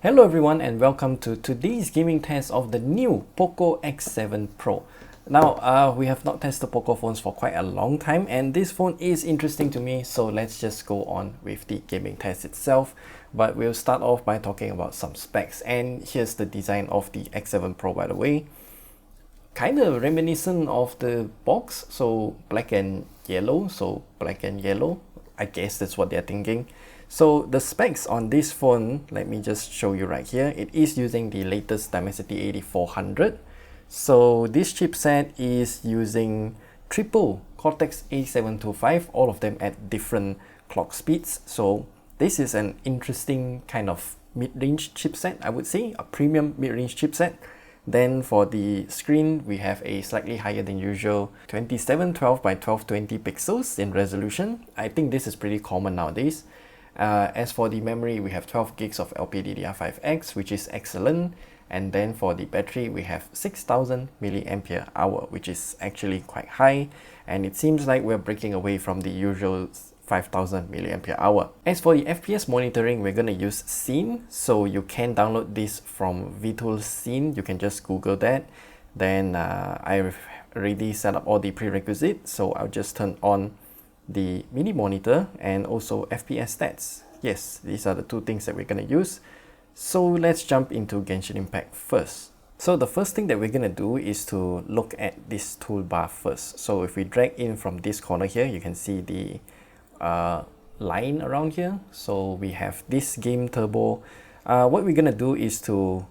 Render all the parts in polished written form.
Hello everyone and welcome to today's gaming test of the new POCO X7 Pro. Now, we have not tested POCO phones for quite a long time and this phone is interesting to me, so let's just go on with the gaming test itself. But we'll start off by talking about some specs, and here's the design of the X7 Pro, by the way. Kind of reminiscent of the box, so black and yellow, I guess that's what they're thinking. So the specs on this phone, let me just show you right here. It is using the latest Dimensity 8400. So this chipset is using triple Cortex A725, all of them at different clock speeds. So this is an interesting kind of mid-range chipset, I would say, a premium mid-range chipset. Then for the screen, we have a slightly higher than usual 2712 by 1220 pixels in resolution. I think this is pretty common nowadays. As for the memory, we have 12 gigs of LPDDR5X, which is excellent. And then for the battery, we have 6000 mAh, which is actually quite high. And it seems like we're breaking away from the usual 5000 mAh. As for the FPS monitoring, we're going to use Scene. So you can download this from VTools Scene. You can just Google that. Then I've already set up all the prerequisites. So I'll just turn on the mini monitor and also FPS stats. Yes, these are the two things that we're going to use. So let's jump into Genshin Impact first. So the first thing that we're going to do is to look at this toolbar first. So if we drag in from this corner here, you can see the line around here. So we have this game turbo. What we're going to do is to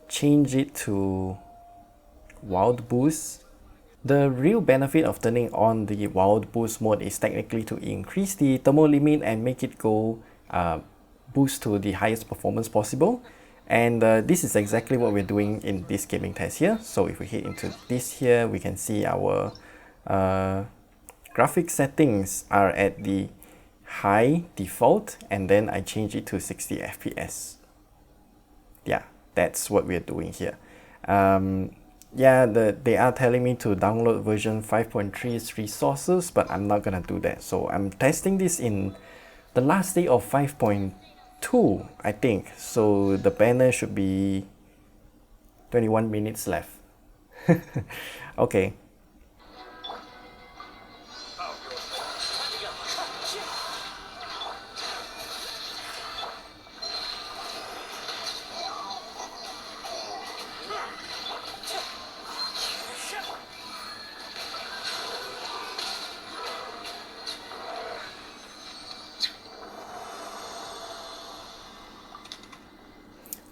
change it to Wild Boost. The real benefit of turning on the Wild Boost mode is technically to increase the thermal limit and make it go boost to the highest performance possible. And this is exactly what we're doing in this gaming test here. So if we hit into this here, we can see our graphics settings are at the high default, and then I change it to 60 FPS. Yeah, that's what we're doing here. Yeah, they are telling me to download version 5.3's resources, but I'm not gonna do that. So I'm testing this in the last day of 5.2, I think. So the banner should be 21 minutes left. Okay.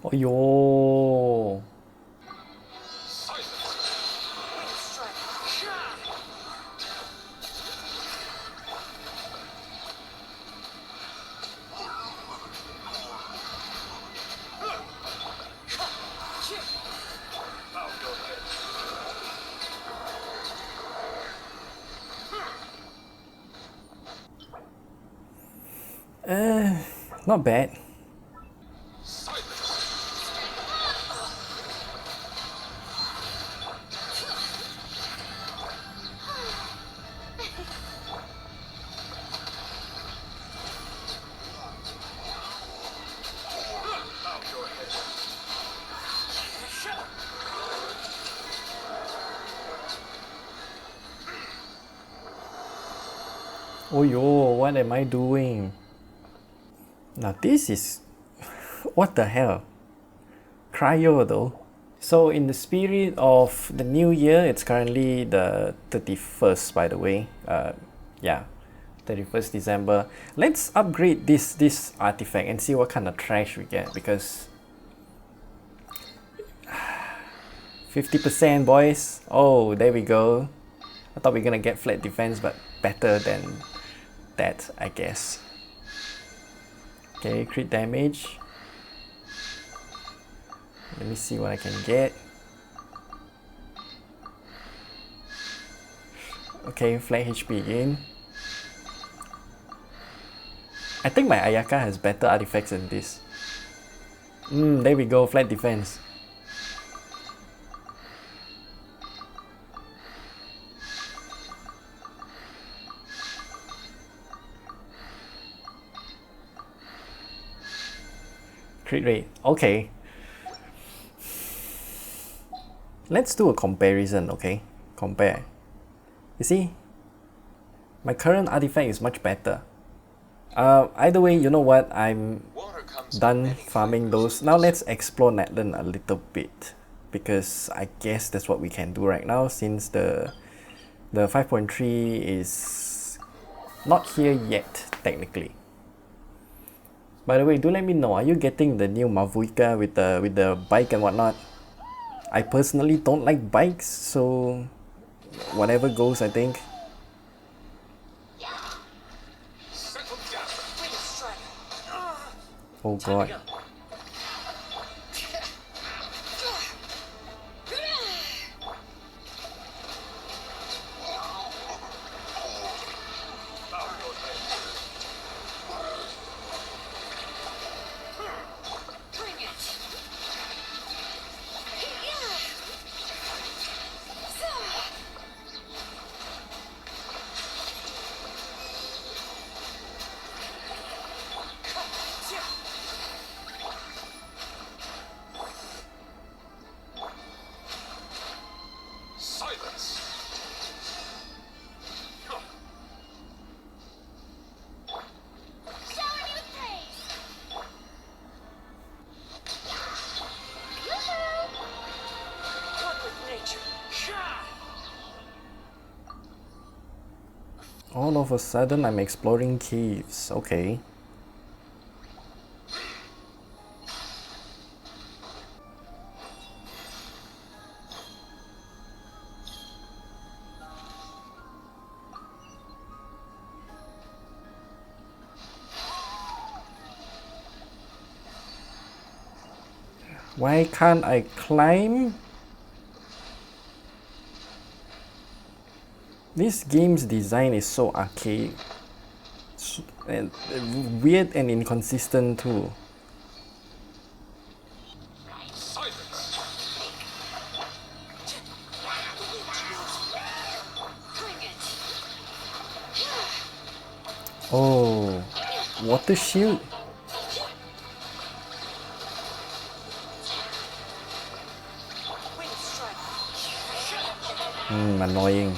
Oh yo. Not bad. Oh yo, what am I doing? Now this is... what the hell? Cryo though. So in the spirit of the new year, it's currently the 31st, by the way. Yeah, 31st December. Let's upgrade this artifact and see what kind of trash we get, because 50%, boys. Oh, there we go. I thought we were gonna get flat defense, but better than that, I guess. Okay, crit damage. Let me see what I can get. Okay, flat HP again. I think my Ayaka has better artifacts than this. There we go, flat defense. crit rate. Okay. Let's do a comparison, okay? Compare. You see? My current artifact is much better. Either way, you know what? I'm done farming those. Now let's explore Netland a little bit, because I guess that's what we can do right now, since the 5.3 is not here yet, technically. By the way, do let me know, are you getting the new Mavuika with the bike and whatnot? I personally don't like bikes, so whatever goes, I think. Oh god. All of a sudden I'm exploring caves, okay. Why can't I climb? This game's design is so archaic and weird and inconsistent too. Oh, water shield? Annoying.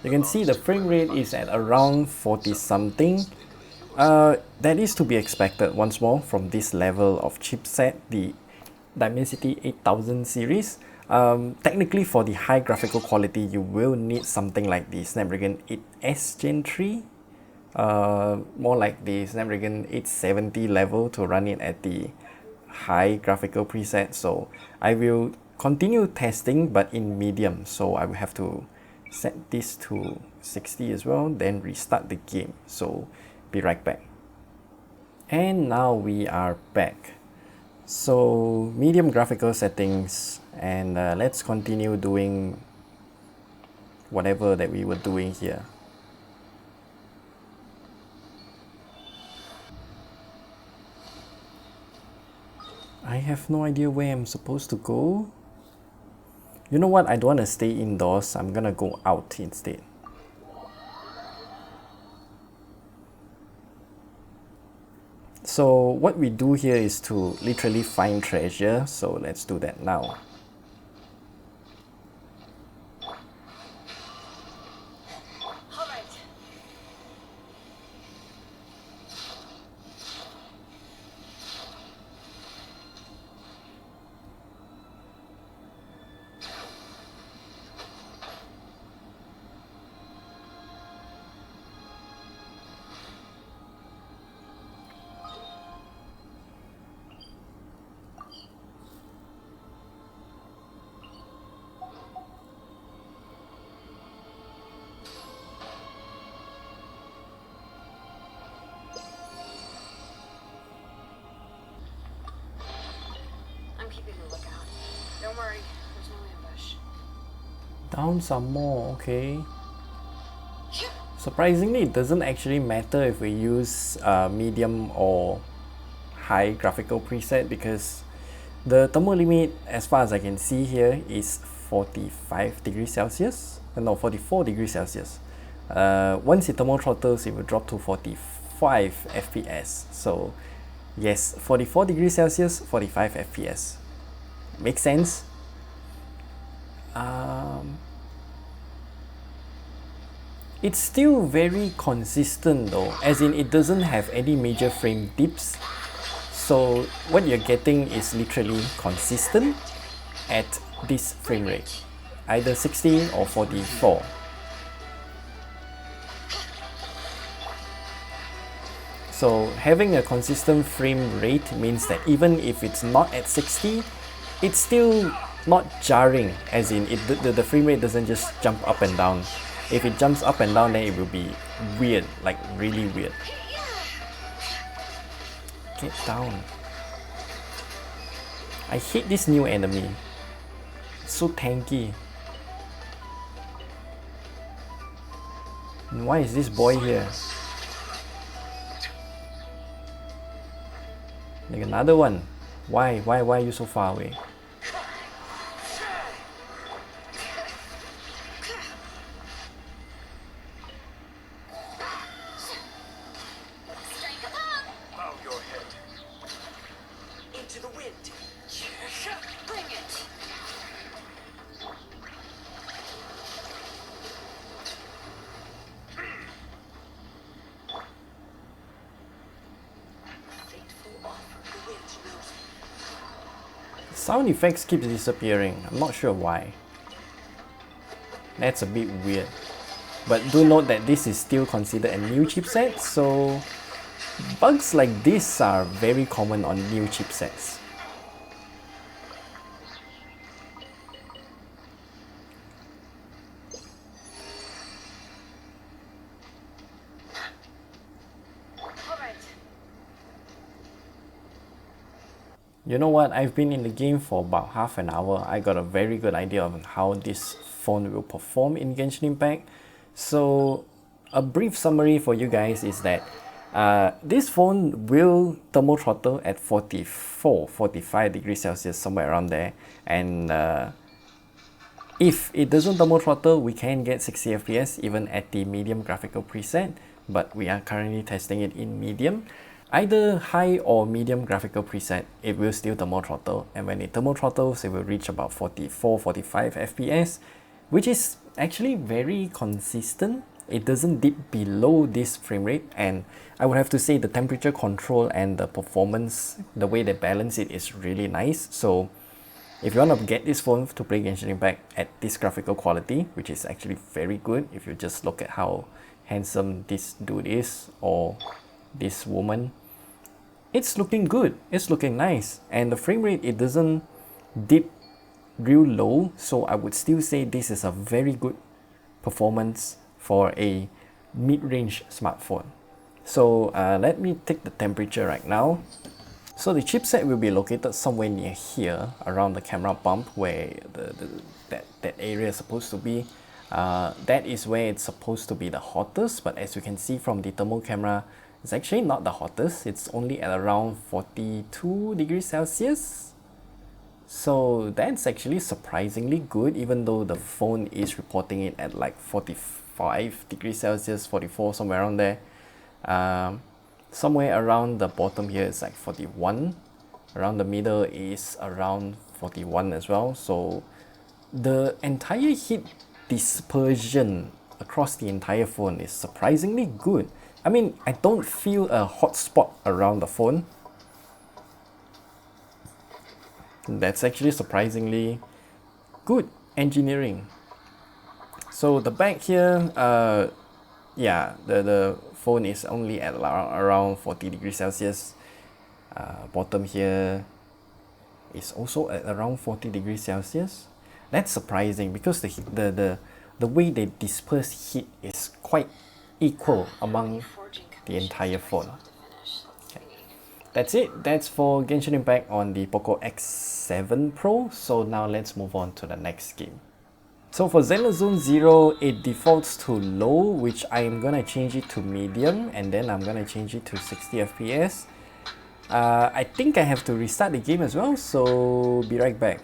You can see the frame rate is at around 40 something. That is to be expected once more from this level of chipset, the Dimensity 8000 series. Technically for the high graphical quality, you will need something like the Snapdragon 8S Gen 3. More like the Snapdragon 870 level to run it at the high graphical preset. So I will continue testing, but in medium, so I will have to set this to 60 as well, then restart the game. So be right back. And now we are back. So medium graphical settings, and let's continue doing whatever that we were doing here. I have no idea where I'm supposed to go. You know what, I don't want to stay indoors, I'm gonna go out instead. So what we do here is to literally find treasure, so let's do that now. I'm keeping a lookout. Don't worry, there's no ambush. Down some more, okay. Surprisingly, it doesn't actually matter if we use medium or high graphical preset because the thermal limit, as far as I can see here, is 45 degrees Celsius. No, 44 degrees Celsius. Once it thermal throttles, it will drop to 45 FPS. So yes, 44 degrees Celsius, 45 FPS. Makes sense. It's still very consistent though, as in it doesn't have any major frame dips. So what you're getting is literally consistent at this frame rate, either 60 or 44. So having a consistent frame rate means that even if it's not at 60, it's still not jarring, as in the frame rate doesn't just jump up and down. If it jumps up and down, then it will be weird, like really weird. Get down. I hate this new enemy. It's so tanky. And why is this boy here? Like another one. Why are you so far away? Bow your head. Into the wind. Bring it! Fateful offer. The wind knows. Sound effects keep disappearing. I'm not sure why. That's a bit weird. But do note that this is still considered a new chipset, so bugs like this are very common on new chipsets. Alright. You know what, I've been in the game for about half an hour. I got a very good idea of how this phone will perform in Genshin Impact. So a brief summary for you guys is that this phone will thermal throttle at 45 degrees Celsius, somewhere around there. And if it doesn't thermal throttle, we can get 60 FPS even at the medium graphical preset, but we are currently testing it in medium. Either high or medium graphical preset, it will still thermal throttle, and when it thermal throttles, it will reach about 44-45 FPS, which is actually very consistent. It doesn't dip below this frame rate, and I would have to say the temperature control and the performance, the way they balance it is really nice. So if you want to get this phone to play Genshin Impact at this graphical quality, which is actually very good if you just look at how handsome this dude is, or this woman, it's looking good, it's looking nice, and the frame rate, it doesn't dip real low, so I would still say this is a very good performance for a mid-range smartphone. So let me take the temperature right now. So the chipset will be located somewhere near here, around the camera bump where that area is supposed to be. That is where it's supposed to be the hottest, but as you can see from the thermal camera, it's actually not the hottest. It's only at around 42 degrees Celsius. So that's actually surprisingly good, even though the phone is reporting it at like 45 degrees Celsius, 44, somewhere around there. Somewhere around the bottom here is like 41. Around the middle is around 41 as well. So the entire heat dispersion across the entire phone is surprisingly good. I mean, I don't feel a hot spot around the phone. That's actually surprisingly good engineering. So the back here, yeah, the phone is only at around 40 degrees Celsius. Bottom here is also at around 40 degrees Celsius. That's surprising because the way they disperse heat is quite equal among the entire phone. Okay. that's it. That's for Genshin Impact on the POCO X7 Pro. So now let's move on to the next game. So for Zenless Zone 0, it defaults to low, which I am gonna change it to medium, and then I'm gonna change it to 60 FPS. I think I have to restart the game as well, so be right back.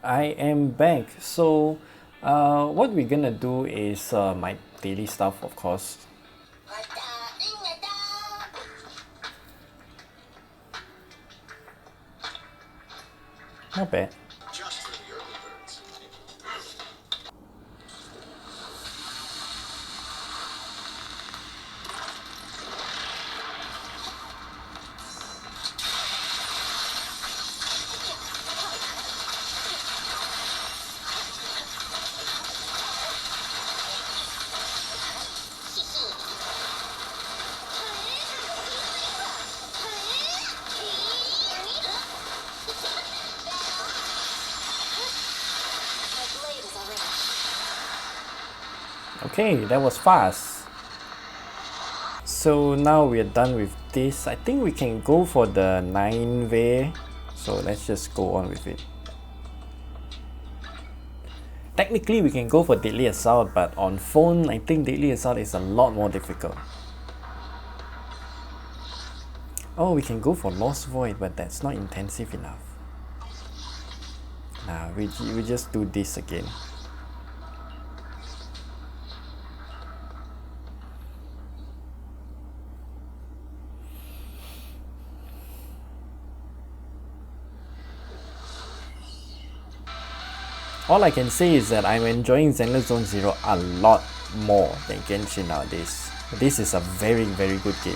I am back. So what we're gonna do is my daily stuff, of course. Not bad. Just for the early birds. Okay, that was fast. So now we are done with this. I think we can go for the 9-way. So let's just go on with it. Technically we can go for Deadly Assault, but on phone I think Deadly Assault is a lot more difficult. Oh, we can go for Lost Void, but that's not intensive enough. Nah, we just do this again. All I can say is that I'm enjoying Zenless Zone 0 a lot more than Genshin nowadays. This is a very good game.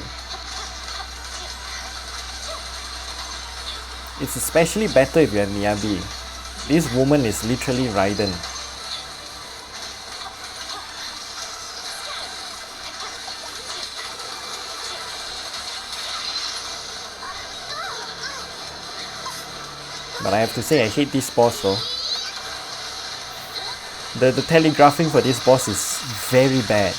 It's especially better if you're Miyabi. This woman is literally Raiden. But I have to say I hate this boss though. The telegraphing for this boss is very bad.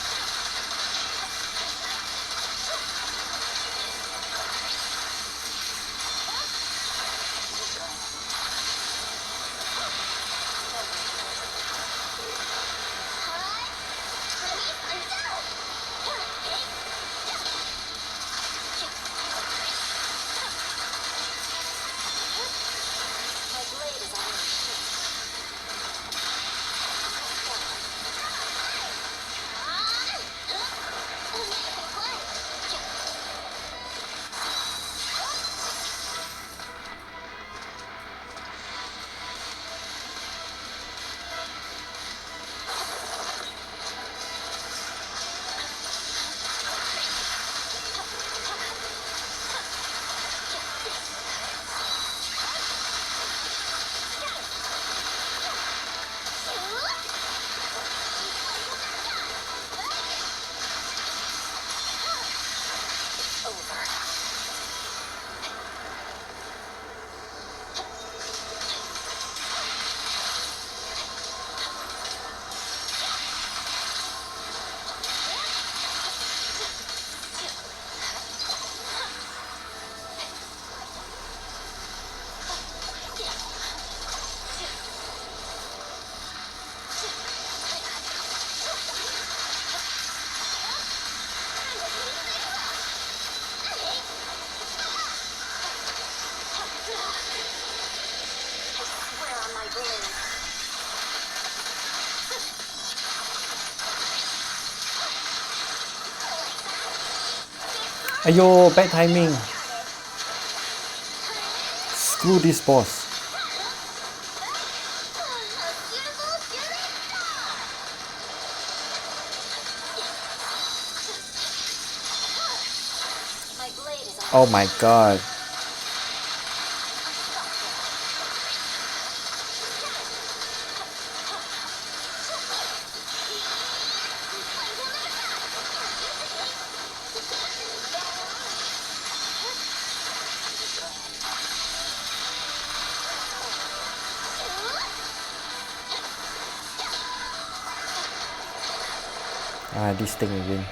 Ayo, bad timing. Screw this boss. Oh my god. This thing again.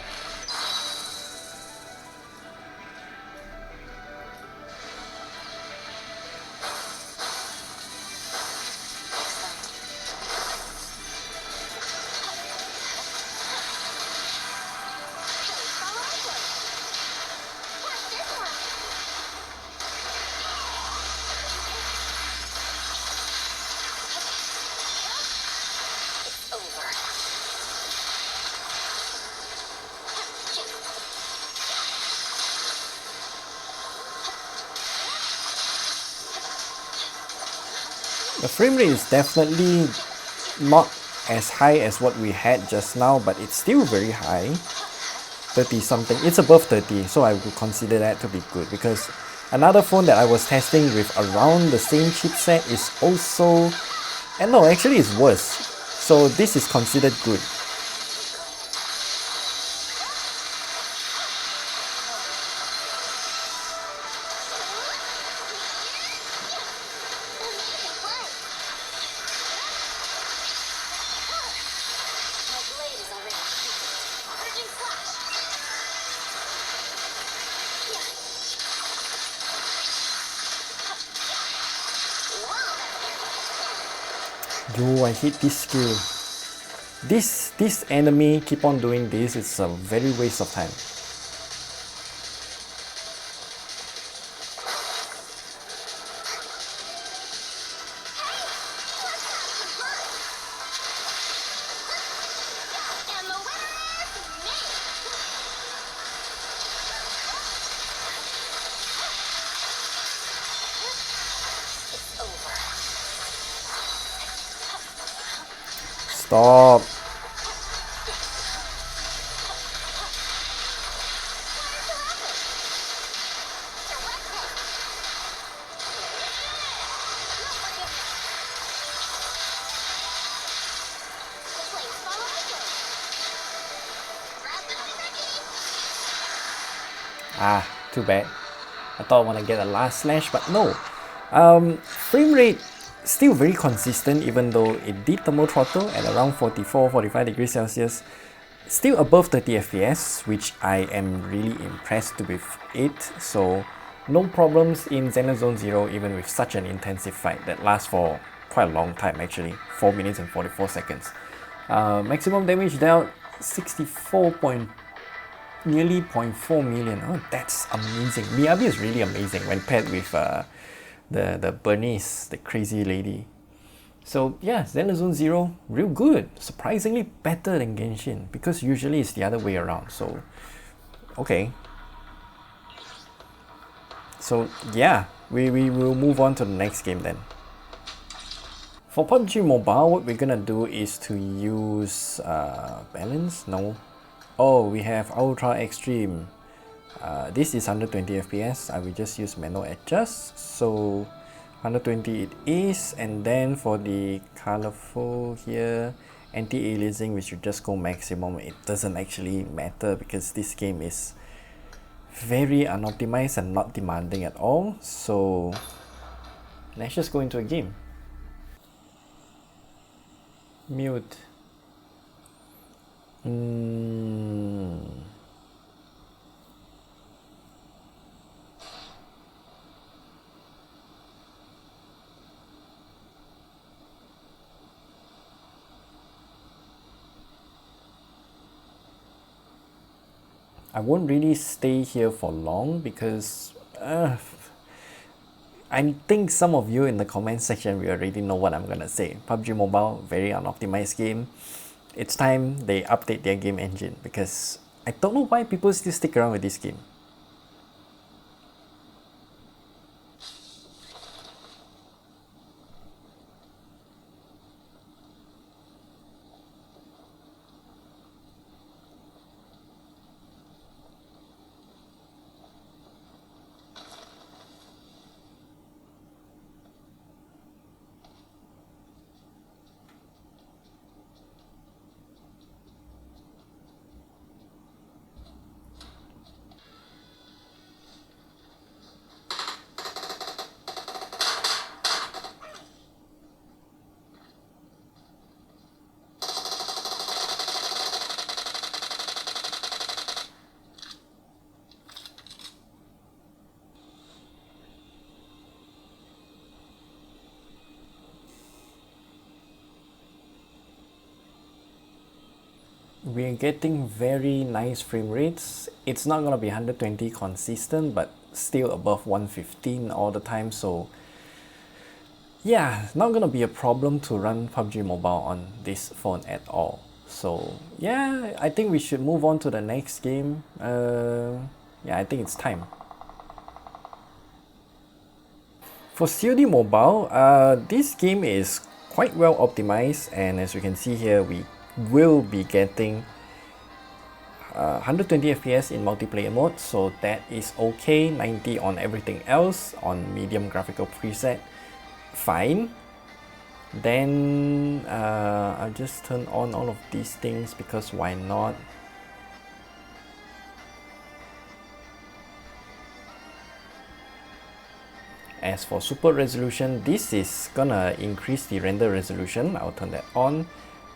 The frame rate is definitely not as high as what we had just now, but it's still very high. 30 something, it's above 30, so I would consider that to be good, because another phone that I was testing with around the same chipset is also, and no, actually it's worse. So this is considered good. Yo, I hate this skill. This enemy keep on doing this, it's a very waste of time. Stop. Ah, too bad. I thought I want to get a last slash, but no. Frame rate still very consistent, even though it did thermal throttle at around 44-45 degrees Celsius. Still above 30 FPS, which I am really impressed with it. So no problems in Zenless Zone 0, even with such an intensive fight that lasts for quite a long time actually, 4 minutes and 44 seconds. Maximum damage dealt 64 nearly 0.4 million. Oh, that's amazing. MLB is really amazing when paired with the Bernice, the crazy lady. So yeah, Zenless Zone 0, real good. Surprisingly better than Genshin, because usually it's the other way around. So, okay. So yeah, we will move on to the next game then. For PUBG Mobile, what we're gonna do is to use balance? No. Oh, we have Ultra Extreme. This is 120 FPS. I will just use manual adjust. So 120 it is, and then for the colorful here, anti-aliasing, we should just go maximum. It doesn't actually matter because this game is very unoptimized and not demanding at all. So let's just go into a game. Mute. I won't really stay here for long because I think some of you in the comment section will already know what I'm gonna say. PUBG Mobile, very unoptimized game. It's time they update their game engine, because I don't know why people still stick around with this game. We're getting very nice frame rates. It's not gonna be 120 consistent, but still above 115 all the time. So yeah, not gonna be a problem to run PUBG Mobile on this phone at all. So yeah, I think we should move on to the next game. Yeah, I think it's time. For COD Mobile, this game is quite well optimized, and as you can see here, we will be getting 120 FPS in multiplayer mode, so that is okay. 90 on everything else. On medium graphical preset, fine. Then I'll just turn on all of these things because why not? As for super resolution, this is gonna increase the render resolution. I'll turn that on.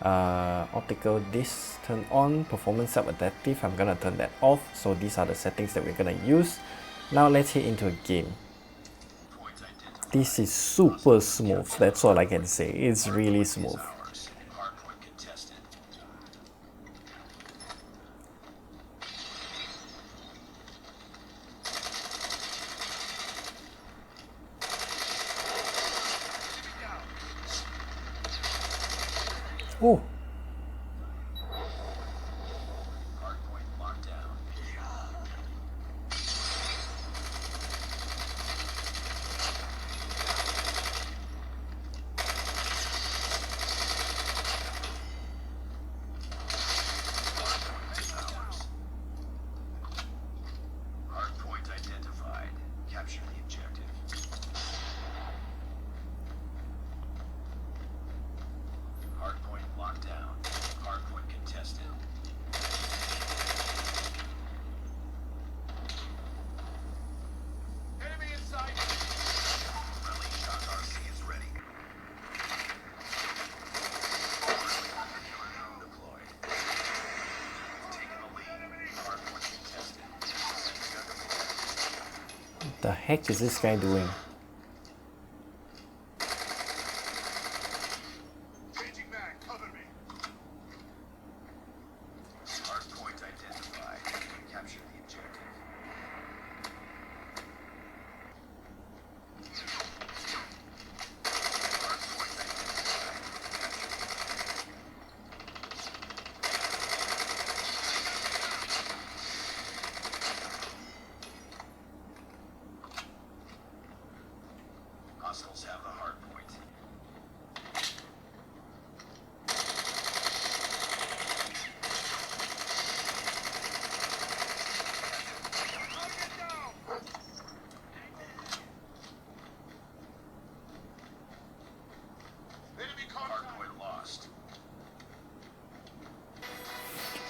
Optical, this turn on. Performance self-adaptive, I'm gonna turn that off. So these are the settings that we're gonna use. Now let's hit into a game. This is super smooth, that's all I can say. It's really smooth. Oh. The heck is this guy doing? Have the hard point. Hardpoint lost.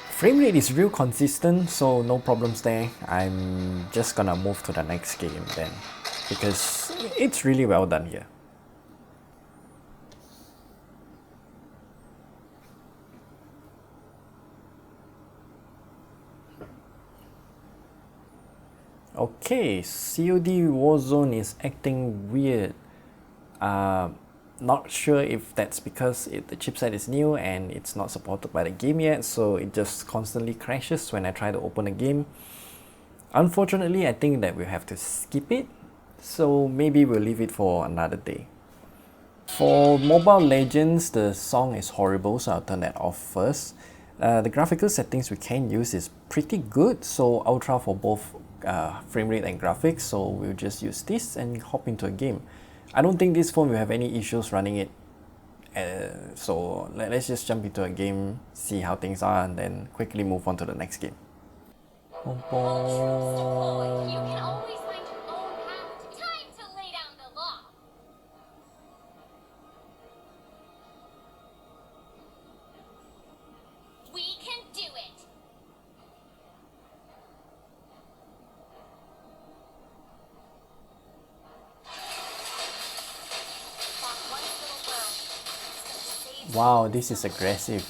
Frame rate is real consistent, so no problems there. I'm just gonna move to the next game then, because it's really well done here. Okay, COD Warzone is acting weird. Not sure if that's because the chipset is new and it's not supported by the game yet, so it just constantly crashes when I try to open a game. Unfortunately, I think that we'll have to skip it, so maybe we'll leave it for another day. For Mobile Legends, the song is horrible, so I'll turn that off first. The graphical settings we can use is pretty good, so ultra for both frame rate and graphics, so we'll just use this and hop into a game. I don't think this phone will have any issues running it, so let's just jump into a game, see how things are, and then quickly move on to the next game. You can always find your own path. Time to lay down the law. We can do it. Wow, this is aggressive.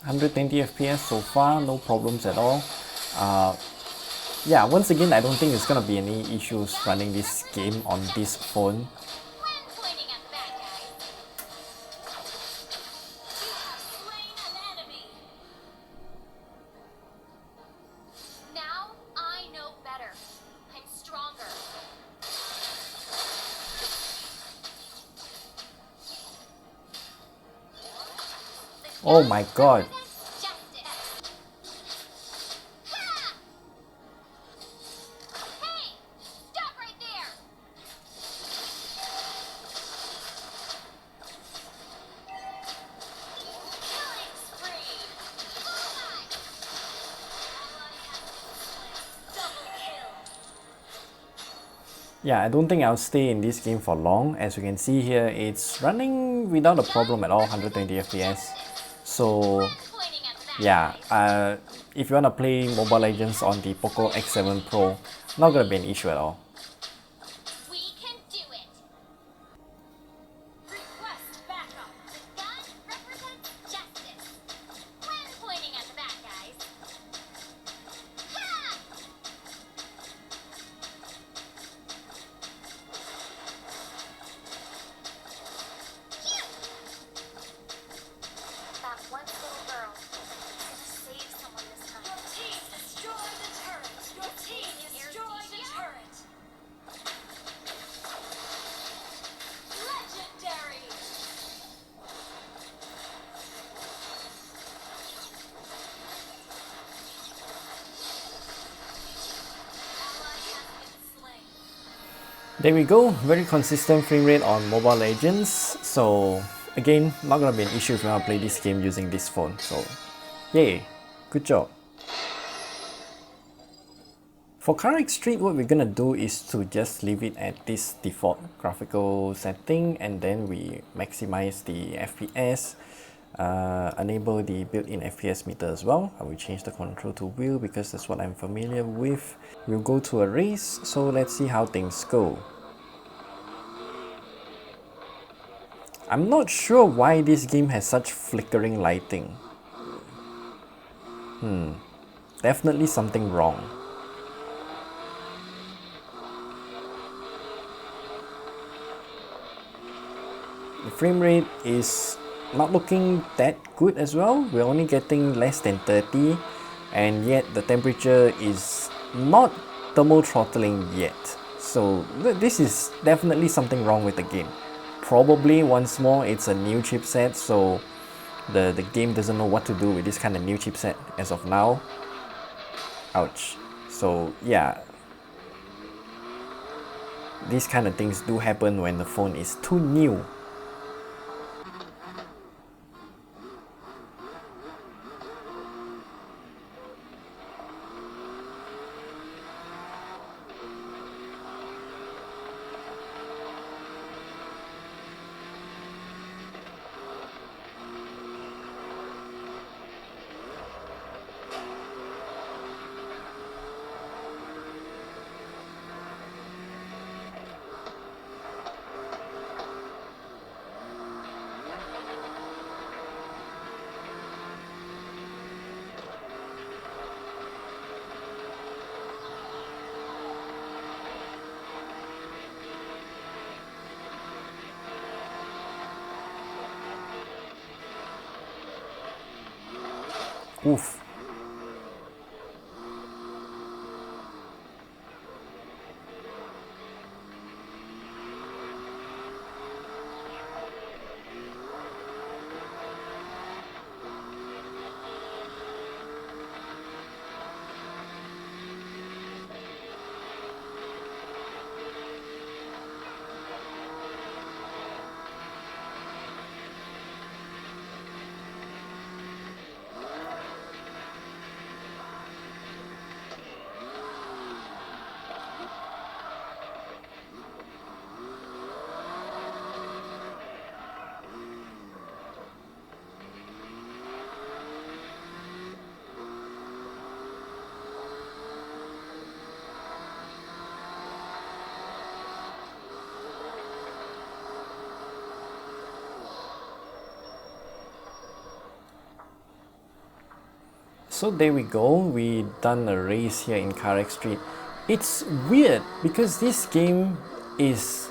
$120 FPS so far, no problems at all. Yeah, once again, I don't think there's gonna be any issues running this game on this phone. When pointing at bad guys, Oh my god. Hey! Stop right there! Killing spree! Double kill! Yeah, I don't think I'll stay in this game for long. As you can see here, it's running without a problem at all, 120 FPS. So Pointing at that yeah, guy. if you wanna play Mobile Legends on the POCO X7 Pro, not gonna be an issue at all. We can do it! Request backup! The gun represents justice! When pointing at the bad guys. Ha! Phew! That one little girl is gonna save someone this time. Your team destroyed the turret! Your team destroyed the turret! Legendary! Ally has been slain. There we go, very consistent frame rate on Mobile Legends. So again, not gonna be an issue if you wanna play this game using this phone. So yay, good job. For CarX Street, what we're gonna do is to just leave it at this default graphical setting, and then we maximize the FPS, enable the built-in FPS meter as well. I will change the control to wheel because that's what I'm familiar with. We'll go to a race, so let's see how things go. I'm not sure why this game has such flickering lighting. Definitely something wrong. The frame rate is not looking that good as well. We're only getting less than 30, and yet the temperature is not thermal throttling yet. So this is definitely something wrong with the game. Probably once more it's a new chipset, so the game doesn't know what to do with this kind of new chipset as of now. Ouch. So yeah, these kind of things do happen when the phone is too new. Oof. So there we go, we done a race here in CarX Street. It's weird because this game is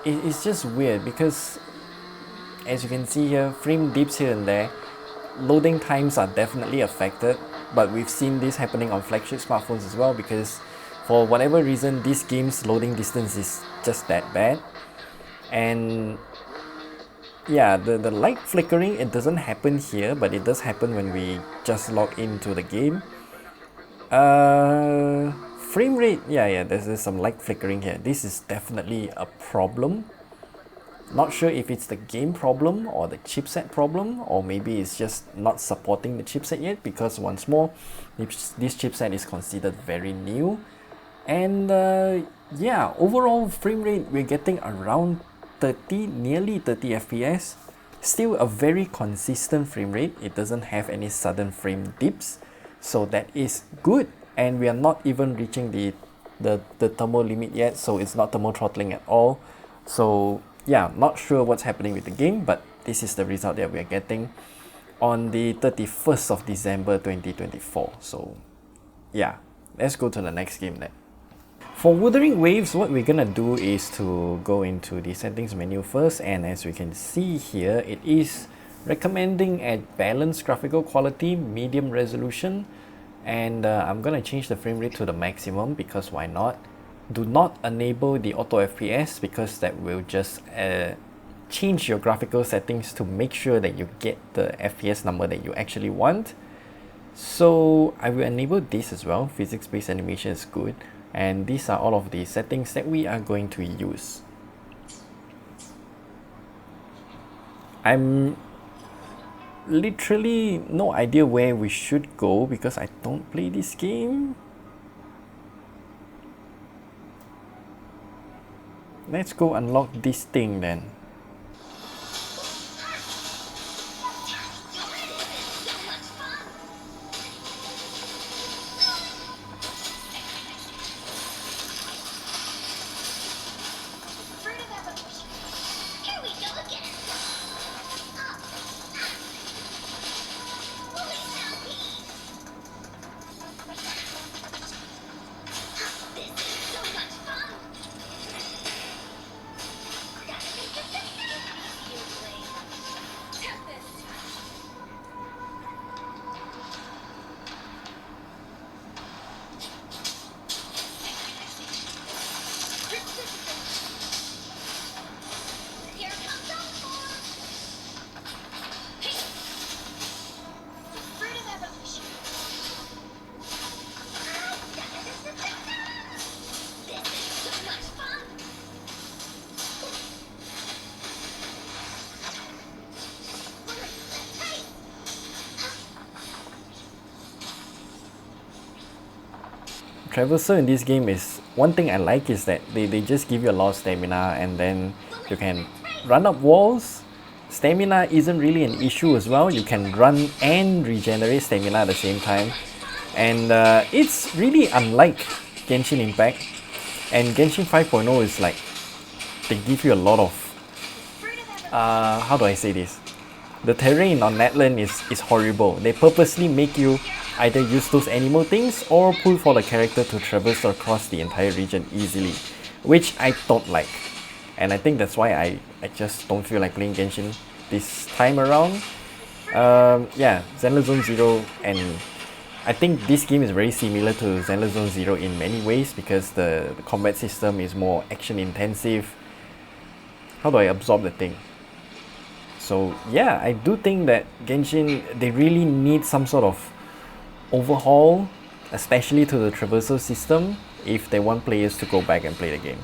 it's just weird because as you can see here, frame dips here and there, loading times are definitely affected, but we've seen this happening on flagship smartphones as well because for whatever reason this game's loading distance is just that bad. And yeah, the light flickering, it doesn't happen here, but it does happen when we just log into the game. Frame rate, yeah, there's some light flickering here. This is definitely a problem. Not sure if it's the game problem or the chipset problem, or maybe it's just not supporting the chipset yet, because once more, this chipset is considered very new. And yeah, overall frame rate, we're getting around 30, nearly 30 FPS. Still a very consistent frame rate. It doesn't have any sudden frame dips, so that is good. And we are not even reaching the thermal limit yet, so it's not thermal throttling at all. So yeah, not sure what's happening with the game, but this is the result that we are getting on the 31st of December 2024. So yeah, let's go to the next game then. For Wuthering Waves, what we're gonna do is to go into the settings menu first, and as we can see here, it is recommending at balanced graphical quality, medium resolution, and I'm gonna change the frame rate to the maximum, because why not? Do not enable the auto FPS, because that will just change your graphical settings to make sure that you get the FPS number that you actually want. So I will enable this as well. Physics-based animation is good, and these are all of the settings that we are going to use. I'm literally no idea where we should go because I don't play this game. Let's go unlock this thing then. Traversal in this game is, one thing I like is that they just give you a lot of stamina, and then you can run up walls. Stamina isn't really an issue as well. You can run and regenerate stamina at the same time. And it's really unlike Genshin Impact. And Genshin 5.0 is like, they give you a lot of, how do I say this? The terrain on Natlan is horrible. They purposely make you either use those animal things or pull for the character to traverse across the entire region easily, which I don't like. And I think that's why I just don't feel like playing Genshin this time around. Yeah, Zenless Zone Zero, and I think this game is very similar to Zenless Zone Zero in many ways, because the combat system is more action intensive. How do I absorb the thing? So yeah, I do think that Genshin, they really need some sort of overhaul, especially to the traversal system, if they want players to go back and play the game.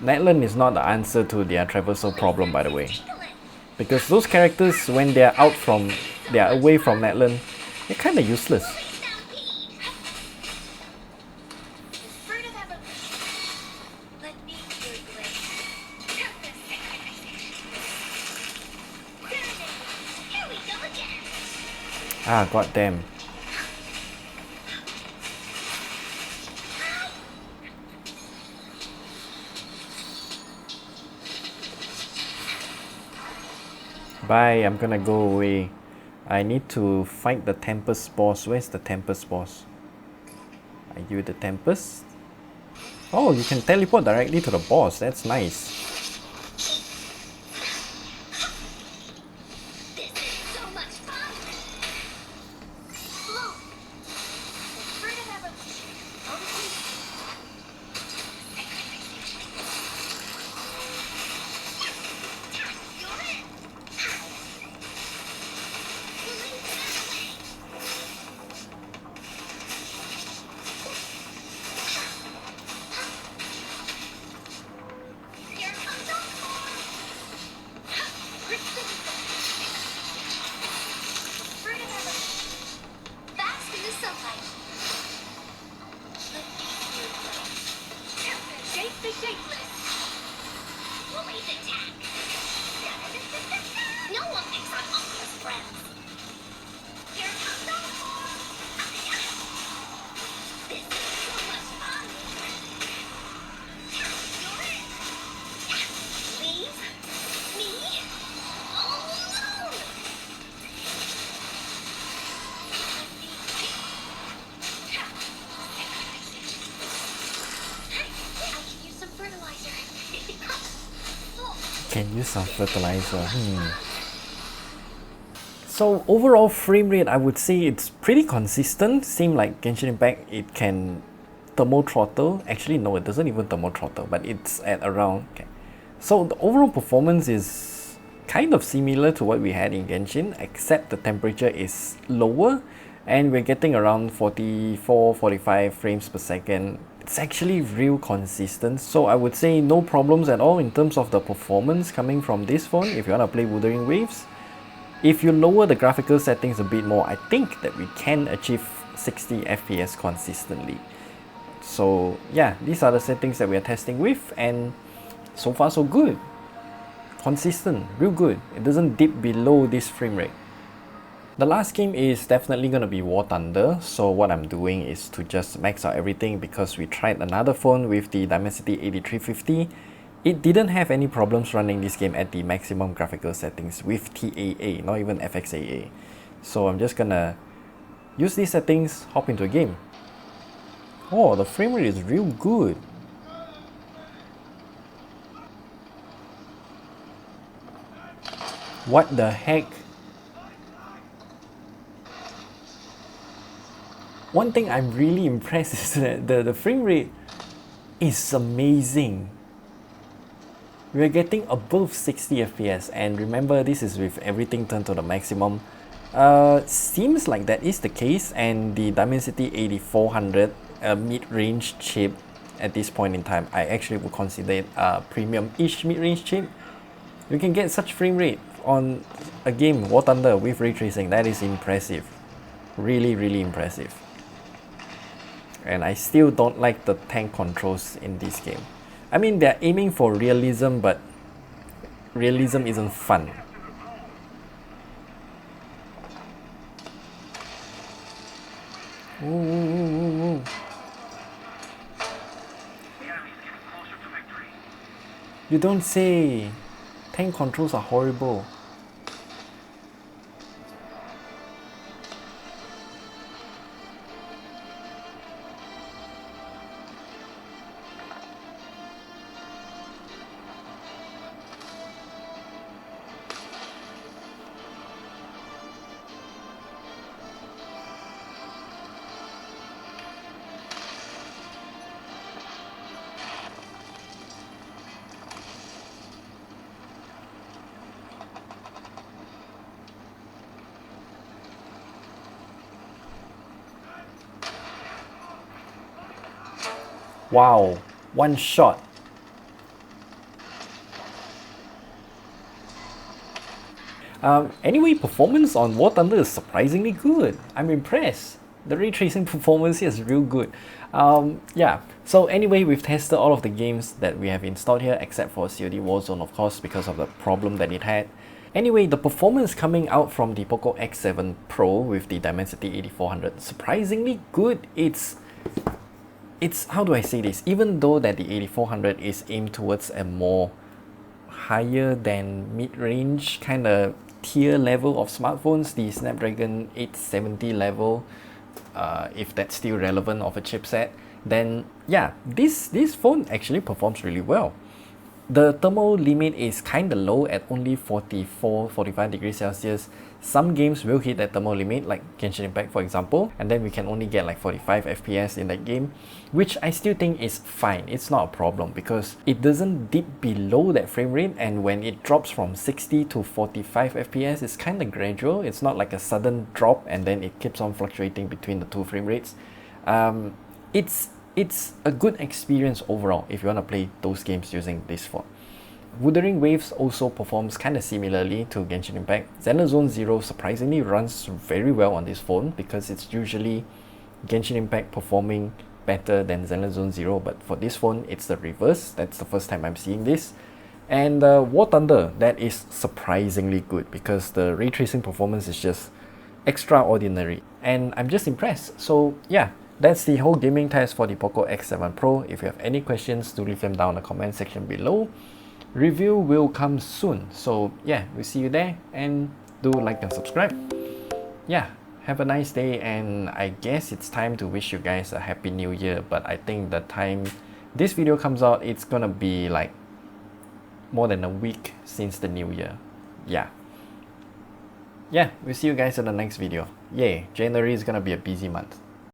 Natlan is not the answer to their traversal problem, by the way, because those characters, when they're away from Natlan, they're kind of useless. Ah, goddamn. Bye, I'm gonna go away. I need to fight the Tempest boss. Where's the Tempest boss? Are you the Tempest? Oh, you can teleport directly to the boss. That's nice. No one picks on Uncle's friends. Here comes the war. This is so much fun. You're it. Leave me alone. I can use some fertilizer. Can use some fertilizer. So overall frame rate, I would say it's pretty consistent. Same like Genshin Impact, it can thermal throttle. Actually, no, it doesn't even thermal throttle, but it's at around. Okay. So the overall performance is kind of similar to what we had in Genshin, except the temperature is lower, and we're getting around 44-45 frames per second. It's actually real consistent, so I would say no problems at all in terms of the performance coming from this phone if you want to play Wuthering Waves. If you lower the graphical settings a bit more, I think that we can achieve 60 FPS consistently. So yeah, these are the settings that we are testing with, and so far so good. Consistent, real good. It doesn't dip below this frame rate. The last game is definitely going to be War Thunder, so what I'm doing is to just max out everything because we tried another phone with the Dimensity 8350. It didn't have any problems running this game at the maximum graphical settings with TAA, not even FXAA. So I'm just gonna use these settings, hop into a game. Oh, the frame rate is real good. What the heck? One thing I'm really impressed is that the frame rate is amazing. We're getting above 60 FPS, and remember, this is with everything turned to the maximum. Seems like that is the case, and the Dimensity 8400 mid-range chip at this point in time, I actually would consider it a premium-ish mid-range chip. You can get such frame rate on a game, War Thunder, with ray tracing. That is impressive. Really, really impressive. And I still don't like the tank controls in this game. I mean, they're aiming for realism, but realism isn't fun. Ooh. You don't say. Tank controls are horrible. Wow, one shot. Anyway, performance on War Thunder is surprisingly good. I'm impressed. The ray tracing performance here is real good. Yeah, so anyway, we've tested all of the games that we have installed here except for COD Warzone, of course, because of the problem that it had. Anyway, the performance coming out from the POCO X7 Pro with the Dimensity 8400, surprisingly good. It's how do I say this? Even though that the 8400 is aimed towards a more higher than mid-range kind of tier level of smartphones, the Snapdragon 870 level, if that's still relevant of a chipset, then yeah, this phone actually performs really well. The thermal limit is kind of low at only 44-45 degrees Celsius. Some games will hit that thermal limit, like Genshin Impact for example, and then we can only get like 45 FPS in that game, which I still think is fine. It's not a problem because it doesn't dip below that frame rate, and when it drops from 60 to 45 FPS, it's kind of gradual. It's not like a sudden drop and then it keeps on fluctuating between the two frame rates. It's a good experience overall if you want to play those games using this phone. Wuthering Waves also performs kind of similarly to Genshin Impact. Zenless Zone Zero surprisingly runs very well on this phone because it's usually Genshin Impact performing better than Zenless Zone Zero, but for this phone it's the reverse. That's the first time I'm seeing this. And War Thunder, that is surprisingly good because the ray tracing performance is just extraordinary and I'm just impressed. So yeah, that's the whole gaming test for the POCO X7 Pro. If you have any questions, do leave them down in the comment section below. Review will come soon, so yeah, we'll see you there, and do like and subscribe. Yeah, have a nice day, and I guess it's time to wish you guys a happy new year, but I think the time this video comes out, it's gonna be like more than a week since the new year. Yeah, we'll see you guys in the next video. Yay, January is gonna be a busy month.